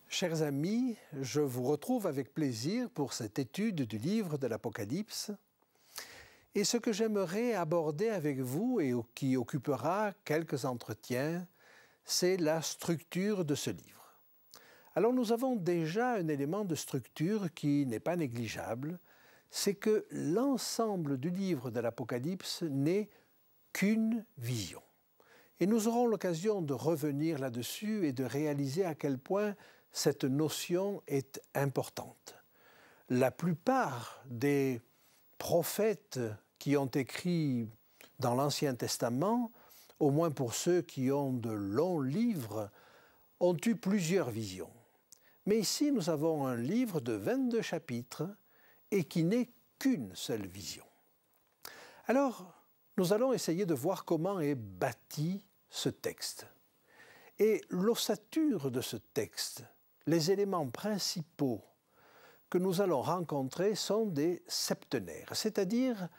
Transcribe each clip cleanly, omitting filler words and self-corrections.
Chers amis, je vous retrouve avec plaisir pour cette étude du livre de l'Apocalypse. Et ce que j'aimerais aborder avec vous et qui occupera quelques entretiens, c'est la structure de ce livre. Alors nous avons déjà un élément de structure qui n'est pas négligeable, c'est que l'ensemble du livre de l'Apocalypse n'est qu'une vision. Et nous aurons l'occasion de revenir là-dessus et de réaliser à quel point cette notion est importante. La plupart des prophètes qui ont écrit dans l'Ancien Testament, au moins pour ceux qui ont de longs livres, ont eu plusieurs visions. Mais ici, nous avons un livre de 22 chapitres et qui n'est qu'une seule vision. Alors, nous allons essayer de voir comment est bâti ce texte. Et l'ossature de ce texte, les éléments principaux que nous allons rencontrer sont des septenaires, c'est-à-dire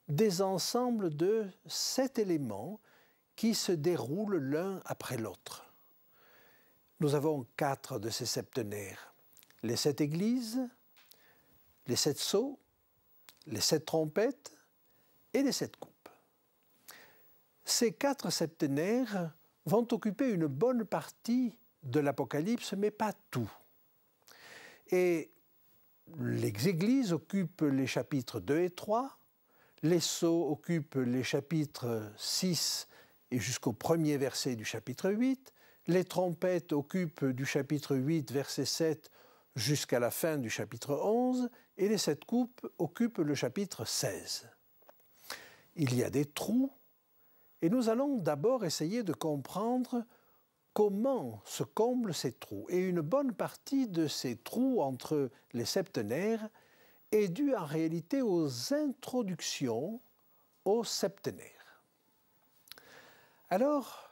des ensembles de 7 éléments qui se déroulent l'un après l'autre. Nous avons 4 de ces septenaires, les 7 églises, les 7 sceaux, les 7 trompettes et les 7 coupes. Ces 4 septenaires vont occuper une bonne partie de l'Apocalypse, mais pas tout. Et les églises occupent les chapitres 2 et 3, les sceaux occupent les chapitres 6 et jusqu'au premier verset du chapitre 8, les trompettes occupent du chapitre 8, verset 7, jusqu'à la fin du chapitre 11, et les 7 coupes occupent le chapitre 16. Il y a des trous, et nous allons d'abord essayer de comprendre comment se comblent ces trous. Et une bonne partie de ces trous entre les septenaires est due en réalité aux introductions aux septenaires. Alors,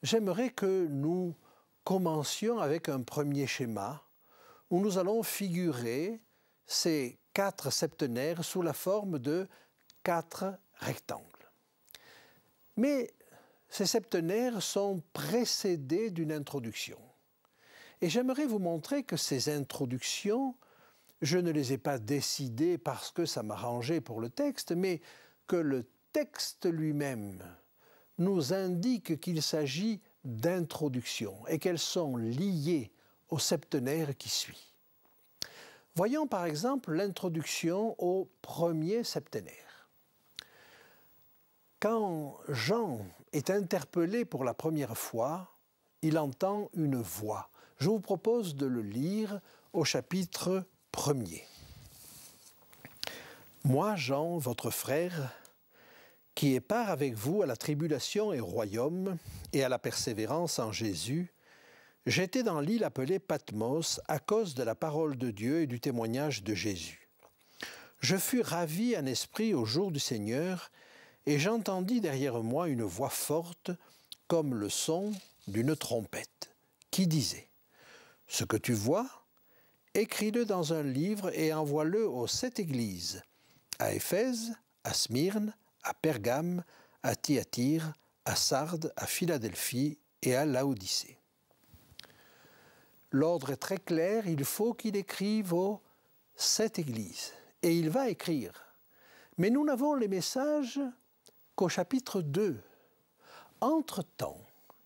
j'aimerais que nous commencions avec un premier schéma où nous allons figurer ces 4 septenaires sous la forme de 4 rectangles. Mais ces septenaires sont précédés d'une introduction. Et j'aimerais vous montrer que ces introductions, je ne les ai pas décidées parce que ça m'arrangeait pour le texte, mais que le texte lui-même nous indique qu'il s'agit d'introductions et qu'elles sont liées au septenaire qui suit. Voyons par exemple l'introduction au premier septenaire. Quand Jean est interpellé pour la première fois, il entend une voix. Je vous propose de le lire au chapitre 1er. Moi, Jean, votre frère, qui ai part avec vous à la tribulation et au royaume et à la persévérance en Jésus, j'étais dans l'île appelée Patmos à cause de la parole de Dieu et du témoignage de Jésus. Je fus ravi en esprit au jour du Seigneur, et j'entendis derrière moi une voix forte, comme le son d'une trompette, qui disait « Ce que tu vois, écris-le dans un livre et envoie-le aux 7 églises, à Éphèse, à Smyrne, à Pergame, à Thyatire, à Sardes, à Philadelphie et à Laodicée. » L'ordre est très clair, il faut qu'il écrive aux 7 églises. Et il va écrire. Mais nous n'avons les messages qu'au chapitre 2. Entre-temps,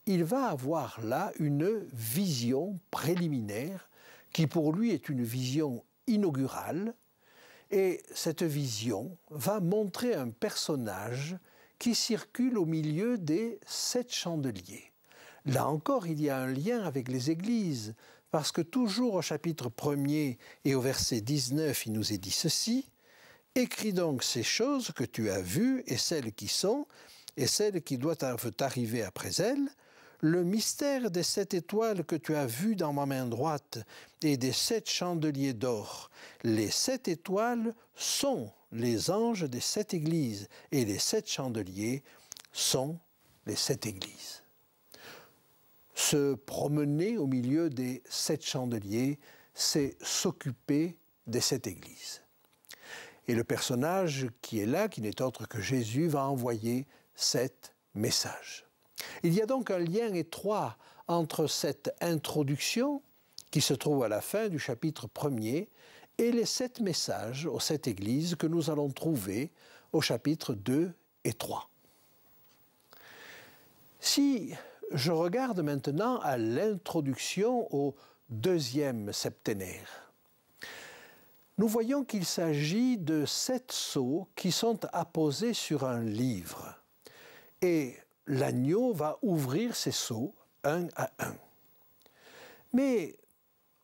il va avoir là une vision préliminaire qui pour lui est une vision inaugurale Et cette vision va montrer un personnage qui circule au milieu des 7 chandeliers. Là encore, il y a un lien avec les églises, parce que toujours au chapitre 1er et au verset 19, il nous est dit ceci: « Écris donc ces choses que tu as vues et celles qui sont, et celles qui doivent arriver après elles, le mystère des 7 étoiles que tu as vues dans ma main droite et des 7 chandeliers d'or. Les 7 étoiles sont les anges des 7 églises et les 7 chandeliers sont les 7 églises. » Se promener au milieu des 7 chandeliers, c'est s'occuper des 7 églises. Et le personnage qui est là, qui n'est autre que Jésus, va envoyer 7 messages. Il y a donc un lien étroit entre cette introduction, qui se trouve à la fin du chapitre 1er, et les 7 messages aux 7 églises que nous allons trouver au chapitre 2 et 3. Si je regarde maintenant à l'introduction au 2e septénaire, nous voyons qu'il s'agit de 7 sceaux qui sont apposés sur un livre. Et l'agneau va ouvrir ces sceaux un à un. Mais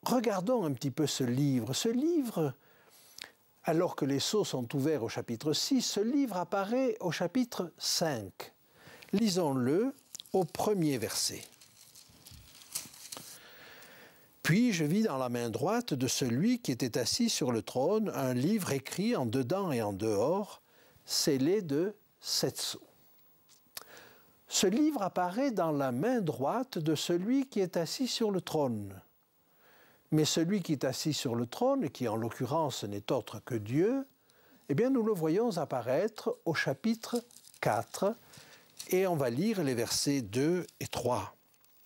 regardons un petit peu ce livre. Ce livre, alors que les sceaux sont ouverts au chapitre 6, ce livre apparaît au chapitre 5. Lisons-le au 1er verset. « Puis je vis dans la main droite de celui qui était assis sur le trône un livre écrit en dedans et en dehors, scellé de 7 sceaux. » Ce livre apparaît dans la main droite de celui qui est assis sur le trône. Mais celui qui est assis sur le trône, et qui en l'occurrence n'est autre que Dieu, eh bien nous le voyons apparaître au chapitre 4, et on va lire les versets 2 et 3.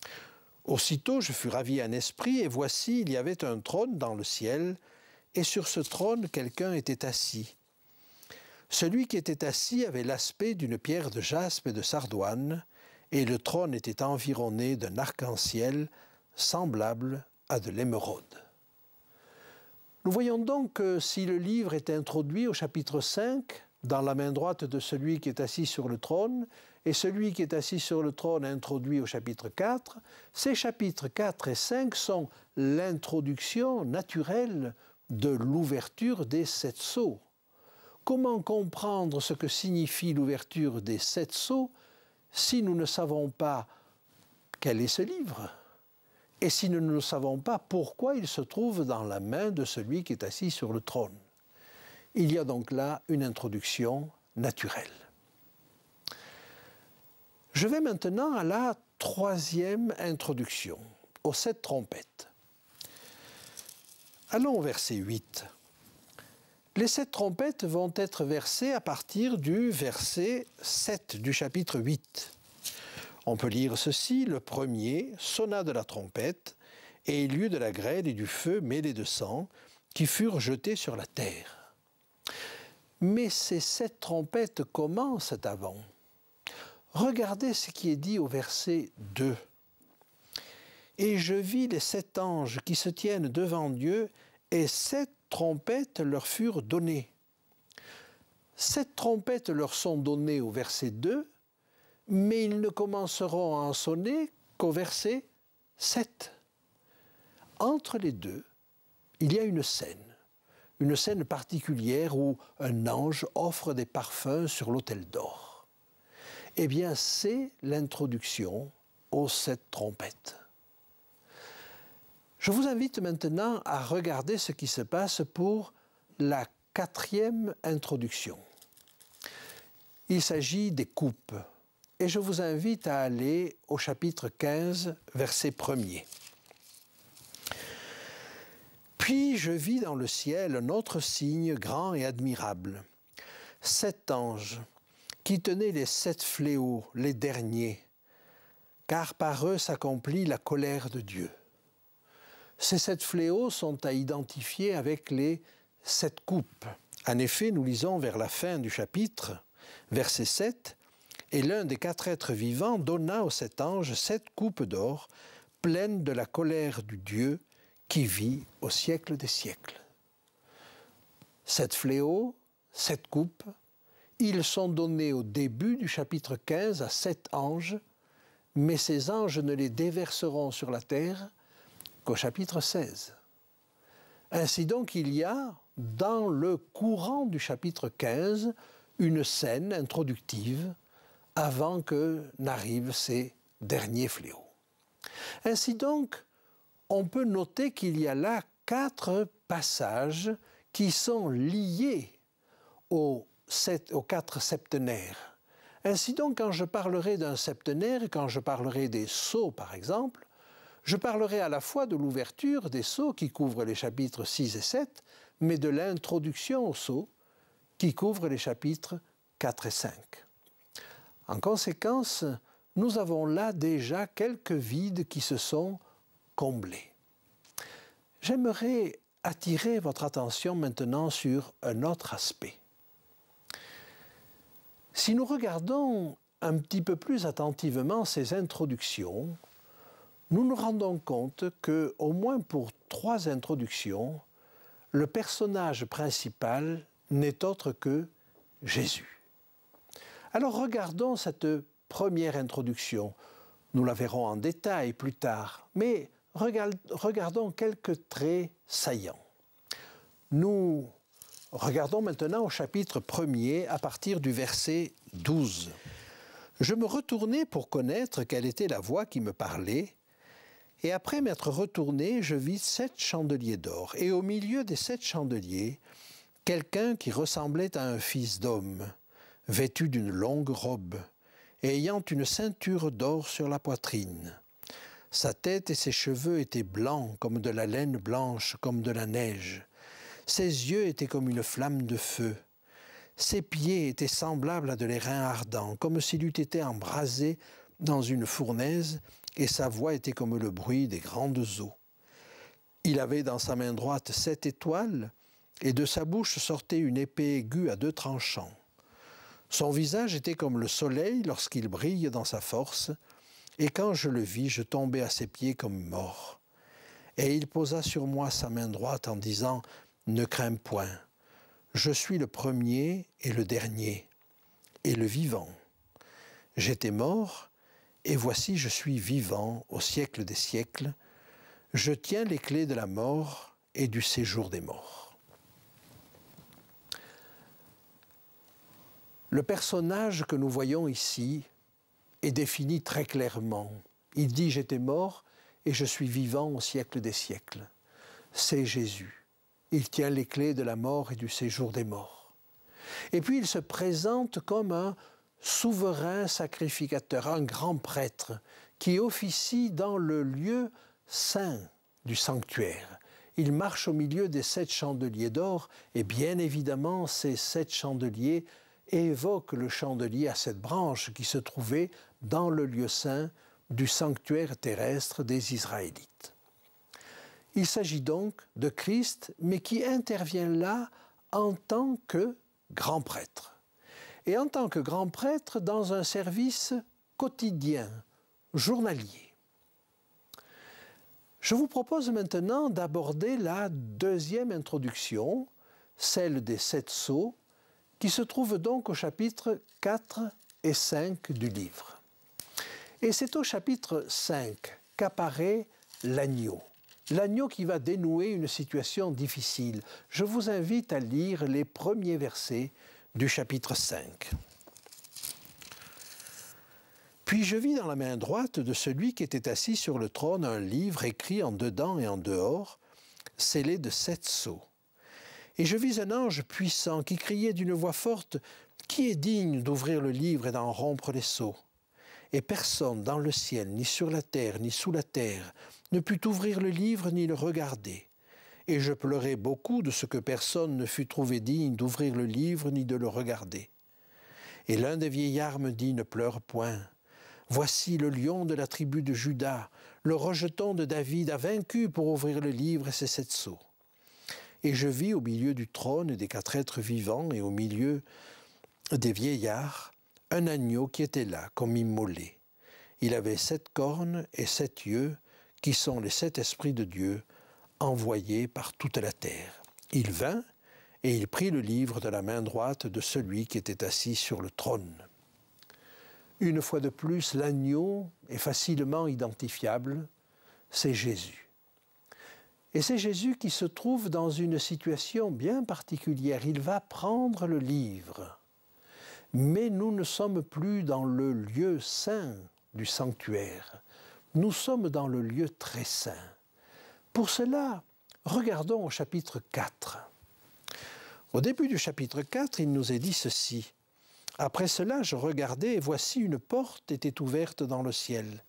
« Aussitôt je fus ravi en esprit, et voici, il y avait un trône dans le ciel, et sur ce trône quelqu'un était assis. Celui qui était assis avait l'aspect d'une pierre de jaspe et de sardoine, et le trône était environné d'un arc-en-ciel semblable à de l'émeraude. » Nous voyons donc que si le livre est introduit au chapitre 5, dans la main droite de celui qui est assis sur le trône, et celui qui est assis sur le trône introduit au chapitre 4, ces chapitres 4 et 5 sont l'introduction naturelle de l'ouverture des 7 sceaux. Comment comprendre ce que signifie l'ouverture des 7 sceaux si nous ne savons pas quel est ce livre et si nous ne savons pas pourquoi il se trouve dans la main de celui qui est assis sur le trône? Il y a donc là une introduction naturelle. Je vais maintenant à la 3e introduction, aux 7 trompettes. Allons au verset 8. Les 7 trompettes vont être versées à partir du verset 7 du chapitre 8. On peut lire ceci: « Le premier sonna de la trompette, et il y eut de la grêle et du feu mêlés de sang, qui furent jetés sur la terre. » Mais ces 7 trompettes commencent avant. Regardez ce qui est dit au verset 2. « Et je vis les 7 anges qui se tiennent devant Dieu, et 7 trompettes leur furent données. » 7 trompettes leur sont données au verset 2, mais ils ne commenceront à en sonner qu'au verset 7. Entre les deux, il y a une scène particulière où un ange offre des parfums sur l'autel d'or. Eh bien, c'est l'introduction aux 7 trompettes. Je vous invite maintenant à regarder ce qui se passe pour la 4e introduction. Il s'agit des coupes. Et je vous invite à aller au chapitre 15, verset 1er. « Puis je vis dans le ciel un autre signe grand et admirable. 7 anges qui tenaient les 7 fléaux, les derniers, car par eux s'accomplit la colère de Dieu. » Ces 7 fléaux sont à identifier avec les 7 coupes. En effet, nous lisons vers la fin du chapitre, verset 7, « Et l'un des 4 êtres vivants donna aux 7 anges 7 coupes d'or, pleines de la colère du Dieu qui vit au siècle des siècles. » 7 fléaux, 7 coupes, ils sont donnés au début du chapitre 15 à 7 anges, mais ces anges ne les déverseront sur la terre qu'au chapitre 16. Ainsi donc, il y a, dans le courant du chapitre 15, une scène introductive avant que n'arrivent ces derniers fléaux. Ainsi donc, on peut noter qu'il y a là 4 passages qui sont liés aux 4 septenaires. Ainsi donc, quand je parlerai d'un septenaire, quand je parlerai des sceaux par exemple, je parlerai à la fois de l'ouverture des sceaux qui couvrent les chapitres 6 et 7, mais de l'introduction aux sceaux qui couvre les chapitres 4 et 5. En conséquence, nous avons là déjà quelques vides qui se sont comblés. J'aimerais attirer votre attention maintenant sur un autre aspect. Si nous regardons un petit peu plus attentivement ces introductions, nous nous rendons compte que, au moins pour 3 introductions, le personnage principal n'est autre que Jésus. Alors regardons cette première introduction. Nous la verrons en détail plus tard, mais regardons quelques traits saillants. Nous regardons maintenant au chapitre 1er à partir du verset 12. « Je me retournai pour connaître quelle était la voix qui me parlait, et après m'être retourné, je vis 7 chandeliers d'or, et au milieu des 7 chandeliers, quelqu'un qui ressemblait à un fils d'homme, vêtu d'une longue robe, et ayant une ceinture d'or sur la poitrine. Sa tête et ses cheveux étaient blancs comme de la laine blanche, comme de la neige. Ses yeux étaient comme une flamme de feu. Ses pieds étaient semblables à de l'airain ardent, comme s'il eût été embrasé dans une fournaise, et sa voix était comme le bruit des grandes eaux. Il avait dans sa main droite 7 étoiles, et de sa bouche sortait une épée aiguë à 2 tranchants. Son visage était comme le soleil lorsqu'il brille dans sa force, et quand je le vis, je tombai à ses pieds comme mort. Et il posa sur moi sa main droite en disant « Ne crains point, je suis le premier et le dernier, et le vivant. J'étais mort, et voici je suis vivant au siècle des siècles. Je tiens les clés de la mort et du séjour des morts. » Le personnage que nous voyons ici est défini très clairement. Il dit « J'étais mort et je suis vivant au siècle des siècles ». C'est Jésus. Il tient les clés de la mort et du séjour des morts. Et puis il se présente comme un souverain sacrificateur, un grand prêtre qui officie dans le lieu saint du sanctuaire. Il marche au milieu des 7 chandeliers d'or et bien évidemment ces 7 chandeliers évoquent le chandelier à 7 branches qui se trouvait dans le lieu saint du sanctuaire terrestre des Israélites. Il s'agit donc de Christ, mais qui intervient là en tant que grand prêtre. Et en tant que grand prêtre dans un service quotidien, journalier. Je vous propose maintenant d'aborder la deuxième introduction, celle des 7 sceaux, qui se trouve donc au chapitre 4 et 5 du livre. Et c'est au chapitre 5 qu'apparaît l'agneau. L'agneau qui va dénouer une situation difficile. Je vous invite à lire les premiers versets du chapitre 5. « Puis je vis dans la main droite de celui qui était assis sur le trône un livre écrit en dedans et en dehors, scellé de 7 sceaux. Et je vis un ange puissant qui criait d'une voix forte « Qui est digne d'ouvrir le livre et d'en rompre les sceaux ?» Et personne dans le ciel, ni sur la terre, ni sous la terre, ne put ouvrir le livre ni le regarder. Et je pleurai beaucoup de ce que personne ne fut trouvé digne d'ouvrir le livre ni de le regarder. Et l'un des vieillards me dit « Ne pleure point. Voici le lion de la tribu de Juda, le rejeton de David a vaincu pour ouvrir le livre et ses 7 sceaux. » Et je vis au milieu du trône des 4 êtres vivants et au milieu des vieillards un agneau qui était là, comme immolé. Il avait 7 cornes et 7 yeux, qui sont les 7 esprits de Dieu, envoyés par toute la terre. Il vint et il prit le livre de la main droite de celui qui était assis sur le trône. Une fois de plus, l'agneau est facilement identifiable, c'est Jésus. Et c'est Jésus qui se trouve dans une situation bien particulière. Il va prendre le livre. Mais nous ne sommes plus dans le lieu saint du sanctuaire. Nous sommes dans le lieu très saint. Pour cela, regardons au chapitre 4. Au début du chapitre 4, il nous est dit ceci. « Après cela, je regardais et voici une porte était ouverte dans le ciel.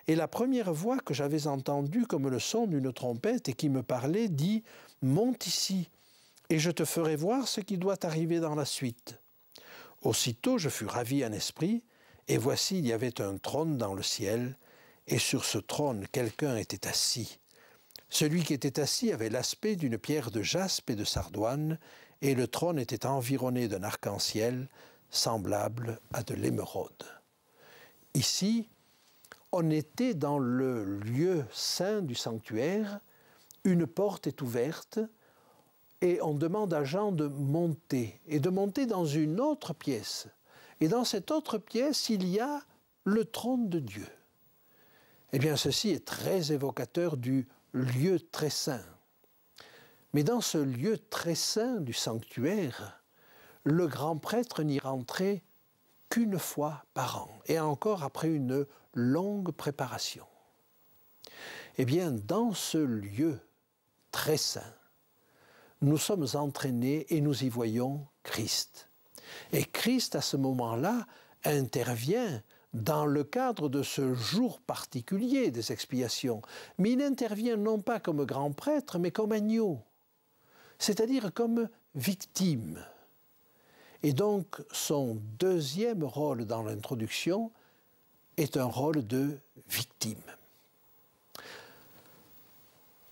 Et la première voix que j'avais entendue comme le son d'une trompette et qui me parlait dit « Monte ici, et je te ferai voir ce qui doit arriver dans la suite. » Aussitôt je fus ravi en esprit, et voici il y avait un trône dans le ciel, et sur ce trône quelqu'un était assis. Celui qui était assis avait l'aspect d'une pierre de jaspe et de sardoine, et le trône était environné d'un arc-en-ciel semblable à de l'émeraude. Ici, on était dans le lieu saint du sanctuaire, une porte est ouverte et on demande à Jean de monter dans une autre pièce. Et dans cette autre pièce, il y a le trône de Dieu. Eh bien, ceci est très évocateur du lieu très saint. Mais dans ce lieu très saint du sanctuaire, le grand prêtre n'y rentrait qu'une fois par an, et encore après une longue préparation. Eh bien, dans ce lieu très saint, nous sommes entraînés et nous y voyons Christ. Et Christ, à ce moment-là, intervient dans le cadre de ce jour particulier des expiations. Mais il intervient non pas comme grand prêtre, mais comme agneau, c'est-à-dire comme victime. Et donc, son deuxième rôle dans l'introduction est un rôle de victime.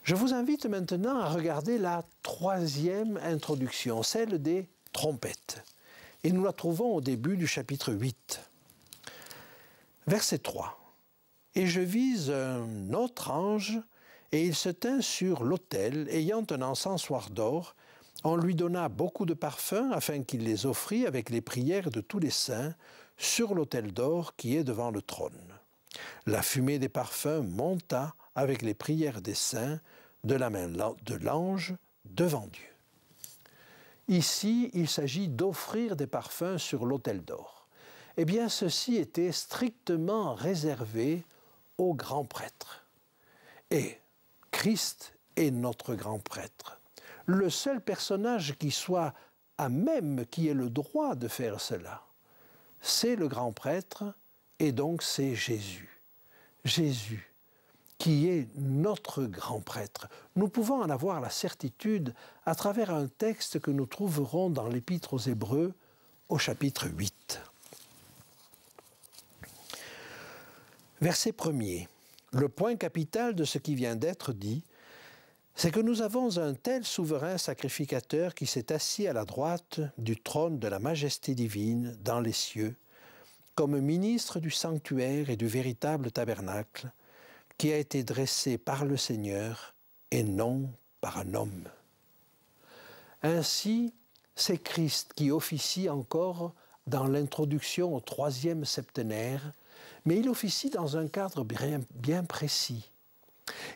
Je vous invite maintenant à regarder la troisième introduction, celle des trompettes. Et nous la trouvons au début du chapitre 8. Verset 3. « Et je vis un autre ange, et il se tint sur l'autel, ayant un encensoir d'or. On lui donna beaucoup de parfums, afin qu'il les offrît avec les prières de tous les saints, sur l'autel d'or qui est devant le trône. La fumée des parfums monta avec les prières des saints de la main de l'ange devant Dieu. » Ici, il s'agit d'offrir des parfums sur l'autel d'or. Eh bien, ceci était strictement réservé aux grands prêtres. Et Christ est notre grand prêtre. Le seul personnage qui soit à même, qui ait le droit de faire cela, c'est le grand prêtre, et donc c'est Jésus. Jésus, qui est notre grand prêtre. Nous pouvons en avoir la certitude à travers un texte que nous trouverons dans l'Épître aux Hébreux au chapitre 8. Verset 1er. Le point capital de ce qui vient d'être dit, c'est que nous avons un tel souverain sacrificateur qui s'est assis à la droite du trône de la majesté divine dans les cieux, comme ministre du sanctuaire et du véritable tabernacle, qui a été dressé par le Seigneur et non par un homme. Ainsi, c'est Christ qui officie encore dans l'introduction au troisième septénaire, mais il officie dans un cadre bien précis.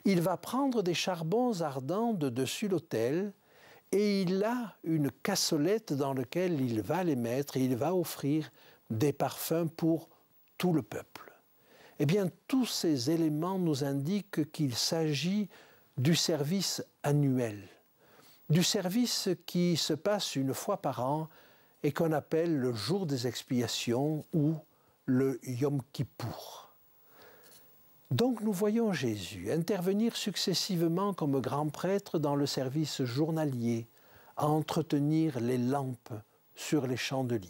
Il va prendre des charbons ardents de dessus l'autel et il a une cassolette dans laquelle il va les mettre et il va offrir des parfums pour tout le peuple. Eh bien, tous ces éléments nous indiquent qu'il s'agit du service annuel, du service qui se passe une fois par an et qu'on appelle le jour des expiations ou le Yom Kippour. Donc nous voyons Jésus intervenir successivement comme grand prêtre dans le service journalier, à entretenir les lampes sur les chandeliers.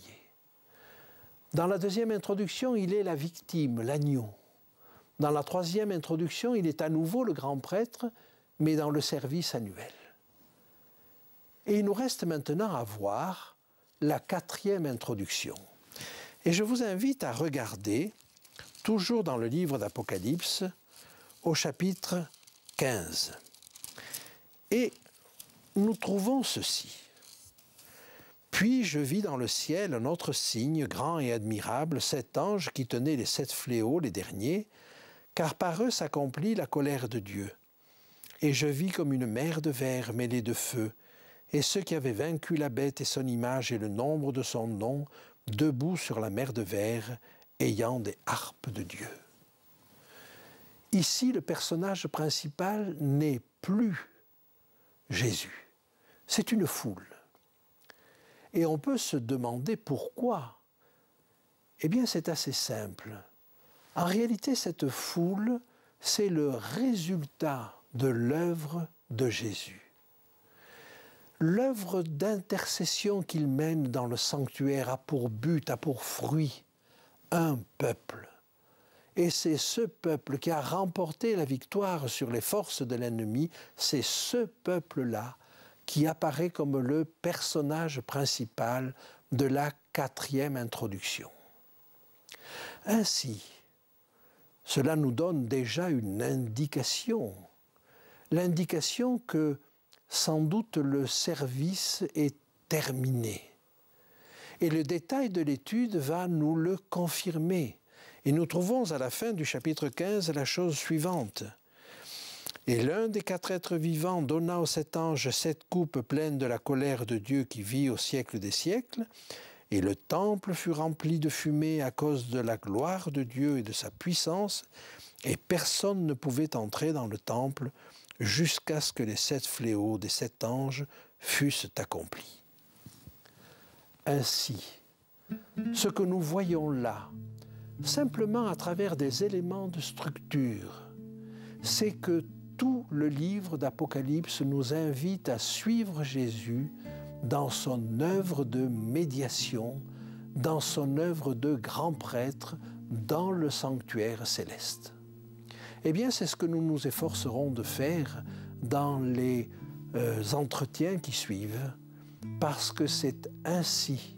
Dans la deuxième introduction, il est la victime, l'agneau. Dans la troisième introduction, il est à nouveau le grand prêtre, mais dans le service annuel. Et il nous reste maintenant à voir la quatrième introduction. Et je vous invite à regarder, toujours dans le livre d'Apocalypse, au chapitre 15. Et nous trouvons ceci. Puis je vis dans le ciel un autre signe, grand et admirable, 7 anges qui tenaient les 7 fléaux, les derniers, car par eux s'accomplit la colère de Dieu. Et je vis comme une mer de verre mêlée de feu, et ceux qui avaient vaincu la bête et son image et le nombre de son nom, debout sur la mer de verre, ayant des harpes de Dieu. Ici, le personnage principal n'est plus Jésus, c'est une foule. Et on peut se demander pourquoi. Eh bien, c'est assez simple. En réalité, cette foule, c'est le résultat de l'œuvre de Jésus. L'œuvre d'intercession qu'il mène dans le sanctuaire a pour but, a pour fruit, un peuple. Et c'est ce peuple qui a remporté la victoire sur les forces de l'ennemi, c'est ce peuple-là qui apparaît comme le personnage principal de la 4e introduction. Ainsi, cela nous donne déjà une indication, l'indication que sans doute le service est terminé. Et le détail de l'étude va nous le confirmer. Et nous trouvons à la fin du chapitre 15 la chose suivante. Et l'un des 4 êtres vivants donna aux 7 anges 7 coupes pleines de la colère de Dieu qui vit au siècle des siècles, et le temple fut rempli de fumée à cause de la gloire de Dieu et de sa puissance, et personne ne pouvait entrer dans le temple jusqu'à ce que les 7 fléaux des 7 anges fussent accomplis. Ainsi, ce que nous voyons là, simplement à travers des éléments de structure, c'est que tout le livre d'Apocalypse nous invite à suivre Jésus dans son œuvre de médiation, dans son œuvre de grand prêtre, dans le sanctuaire céleste. Eh bien, c'est ce que nous nous efforcerons de faire dans les entretiens qui suivent, parce que c'est ainsi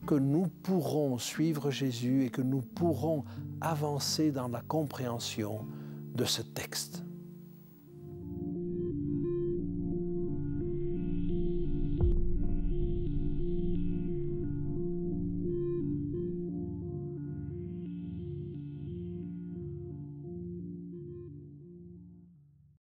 que nous pourrons suivre Jésus et que nous pourrons avancer dans la compréhension de ce texte.